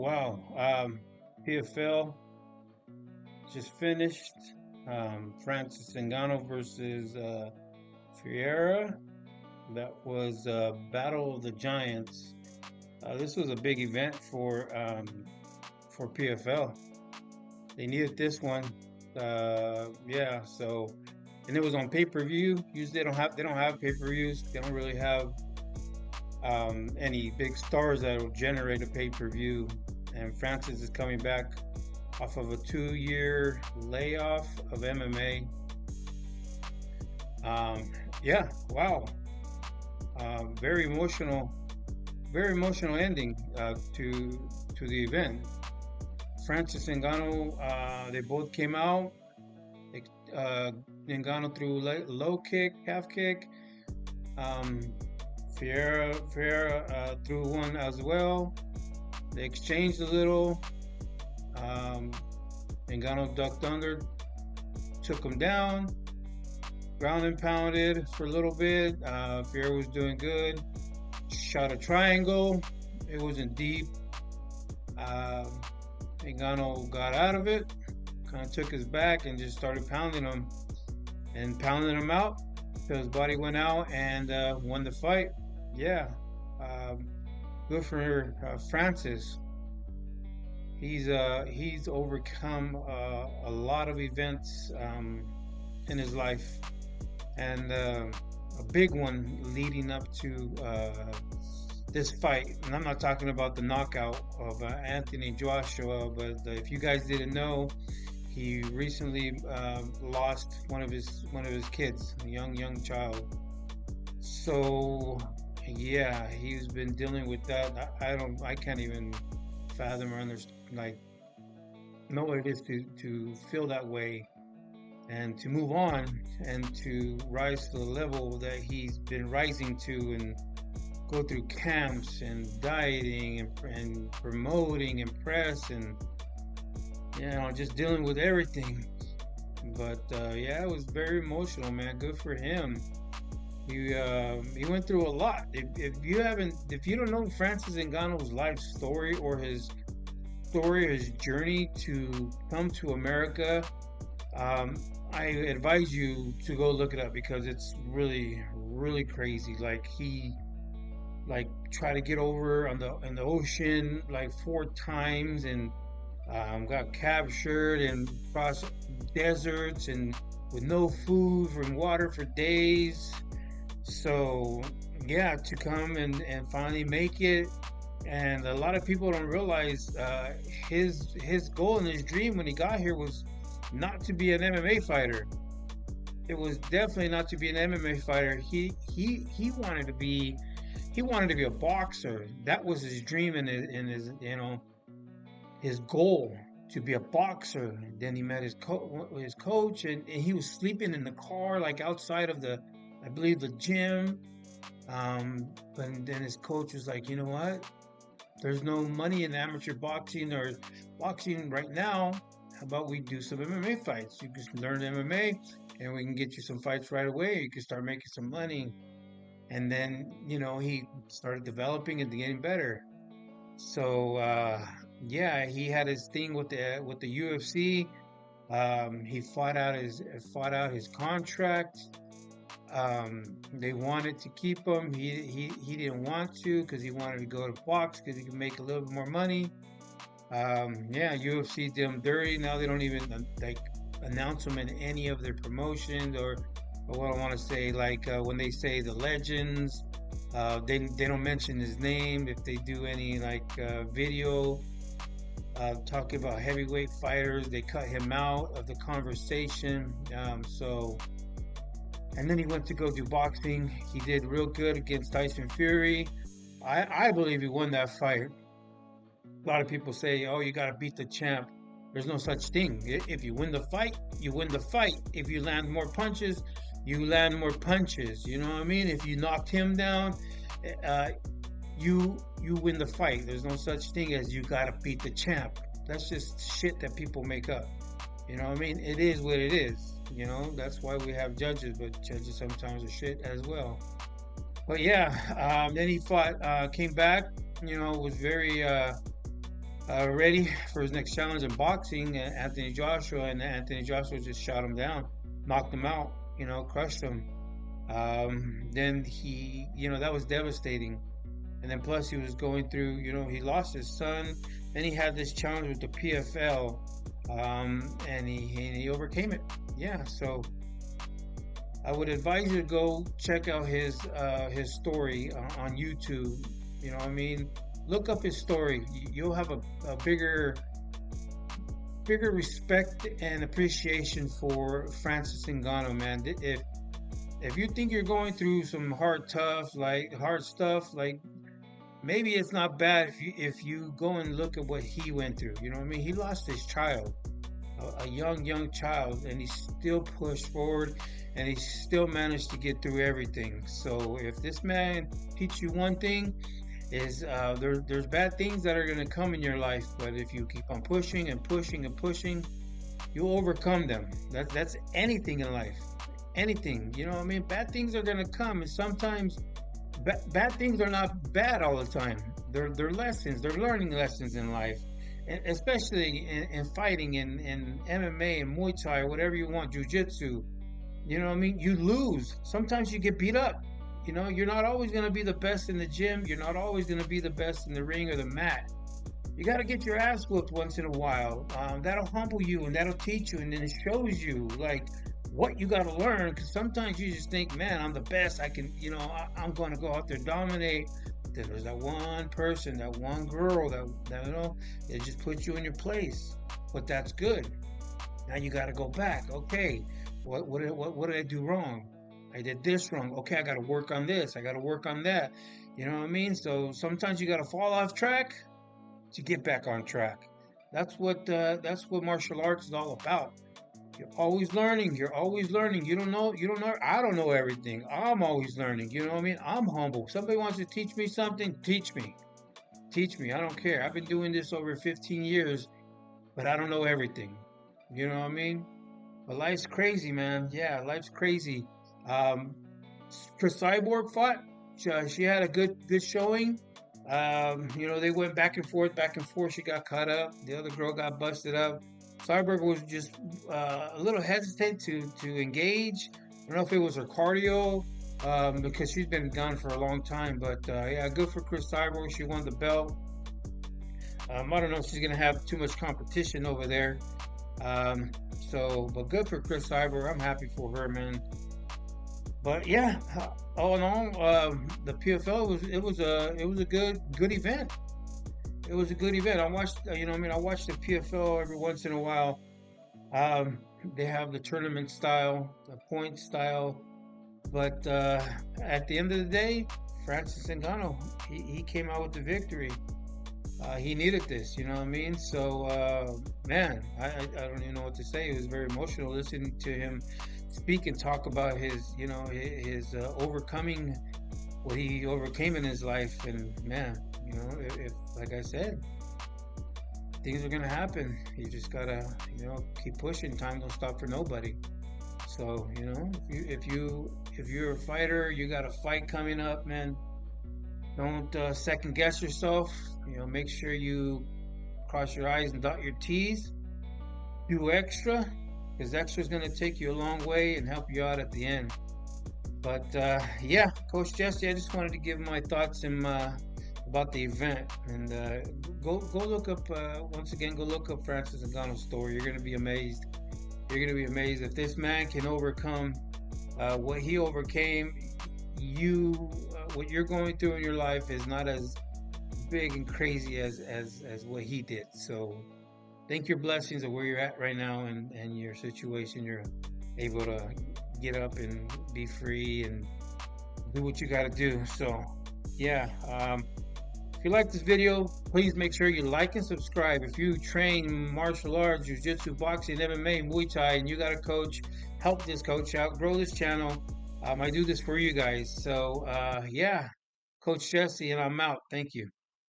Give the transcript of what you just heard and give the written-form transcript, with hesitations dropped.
Wow. PFL just finished. Francis Ngannou versus Fiera. That was Battle of the Giants. This was a big event for PFL. They needed this one. Yeah. So, and it was on pay-per-view. Usually they don't have pay-per-views. They don't really have any big stars that will generate a pay-per-view. And Francis is coming back off of a 2-year layoff of MMA. Yeah, wow. Very emotional ending to the event. Francis and Ngannou, they both came out. Ngannou threw low kick, half kick. Um, Ferreira threw one as well. They exchanged a little. Ngannou ducked under, took him down, ground and pounded for a little bit. Ferreira was doing good. Shot a triangle. It wasn't deep. Ngannou got out of it, kind of took his back and just started pounding him out till his body went out and won the fight. Yeah, good for Francis. He's overcome a lot of events in his life, and a big one leading up to this fight. And I'm not talking about the knockout of Anthony Joshua, but if you guys didn't know, he recently lost one of his kids, a young child. So yeah, he's been dealing with that. I can't even fathom or understand, know what it is to feel that way and to move on and to rise to the level that he's been rising to and go through camps and dieting and promoting and press and just dealing with everything. But yeah, it was very emotional, man. Good for him. He went through a lot. If you don't know Francis Ngannou's life story or his journey to come to America, I advise you to go look it up because it's really, really crazy. He tried to get over in the ocean 4 times and got captured and crossed deserts and with no food and water for days. So yeah, to come and finally make it. And a lot of people don't realize his goal and his dream when he got here was not to be an MMA fighter. It was definitely not to be an MMA fighter. He wanted to be a boxer. That was his dream and his goal, to be a boxer. And then he met his coach, and he was sleeping in the car, outside of I believe the gym. But then his coach was like, you know what? There's no money in amateur boxing or boxing right now. How about we do some MMA fights? You can learn MMA and we can get you some fights right away. You can start making some money. And then, he started developing and getting better. So, yeah, he had his thing with the UFC. He fought out his contract. They wanted to keep him. He didn't want to because he wanted to go to box because he could make a little bit more money. Yeah, UFC did him dirty. Now they don't even announce him in any of their promotions or what I want to say. When they say the legends, they don't mention his name. If they do any video talking about heavyweight fighters, they cut him out of the conversation. And then he went to go do boxing. He did real good against Tyson Fury. I believe he won that fight. A lot of people say, oh, you got to beat the champ. There's no such thing. If you win the fight, you win the fight. If you land more punches, you land more punches. You know what I mean? If you knocked him down, you win the fight. There's no such thing as you got to beat the champ. That's just shit that people make up. You know what I mean? It is what it is. That's why we have judges, but judges sometimes are shit as well. But yeah, then he fought, came back, was very ready for his next challenge in boxing, Anthony Joshua, and Anthony Joshua just shot him down, knocked him out, crushed him. Then that was devastating. And then plus he was going through, he lost his son. Then he had this challenge with the PFL, and he overcame it. Yeah, so I would advise you to go check out his story on YouTube. You know what I mean? Look up his story. You'll have a bigger respect and appreciation for Francis Ngannou, man. If you think you're going through some hard stuff, like maybe it's not bad if you go and look at what he went through. You know what I mean? He lost his child, a young child, and he still pushed forward, and he still managed to get through everything. So if this man teach you one thing, is there's bad things that are going to come in your life, but if you keep on pushing and pushing and pushing, you'll overcome them. That's anything in life. Anything, you know what I mean? Bad things are going to come, and sometimes bad things are not bad all the time. They're lessons. They're learning lessons in life, and especially in fighting, in MMA and Muay Thai, or whatever you want, Jiu-Jitsu. You know what I mean? You lose. Sometimes you get beat up. You're not always going to be the best in the gym. You're not always going to be the best in the ring or the mat. You got to get your ass whooped once in a while. That'll humble you, and that'll teach you, and then it shows you like what you got to learn. Because sometimes you just think, man, I'm the best. I can, I'm going to go out there dominate. But then there's that one person, that one girl that it just puts you in your place. But that's good. Now you got to go back. Okay, what did I do wrong? I did this wrong. Okay, I got to work on this. I got to work on that. You know what I mean? So sometimes you got to fall off track to get back on track. That's what martial arts is all about. You're always learning. You're always learning. You don't know. I don't know everything. I'm always learning. You know what I mean? I'm humble. Somebody wants to teach me something, teach me. Teach me. I don't care. I've been doing this over 15 years, but I don't know everything. You know what I mean? But life's crazy, man. Yeah, life's crazy. Chris Cyborg fought. She had a good showing. They went back and forth. She got caught up. The other girl got busted up. Cyborg was just a little hesitant to engage. I don't know if it was her cardio, because she's been gone for a long time. But yeah, good for Chris Cyborg. She won the belt. I don't know if she's gonna have too much competition over there. But good for Chris Cyborg. I'm happy for her, man. But yeah, all in all, the PFL was a good event. It was a good event. I watched, I watched the PFL every once in a while. They have the tournament style, the point style, but at the end of the day, Francis Ngannou, he came out with the victory. He needed this, you know what I mean? So, man, I don't even know what to say. It was very emotional listening to him speak and talk about his overcoming what he overcame in his life. And man, if like I said, things are gonna happen. You just gotta, keep pushing. Time don't stop for nobody. So, if you're a fighter, you got a fight coming up, man. Don't second guess yourself. Make sure you cross your I's and dot your T's. Do extra, because extra is going to take you a long way and help you out at the end. But yeah, Coach Jesse, I just wanted to give my thoughts about the event. And go look up, once again, go look up Francis Ngannou's story. You're going to be amazed. You're going to be amazed if this man can overcome what he overcame. What you're going through in your life is not as big and crazy as what he did. So thank your blessings of where you're at right now and your situation. You're able to get up and be free and do what you got to do. So yeah, if you like this video, please make sure you like and subscribe. If you train martial arts, jiu-jitsu, boxing, MMA, Muay Thai, and you got a coach, help this coach out, grow this channel. I do this for you guys. So yeah, Coach Jesse, and I'm out. Thank you.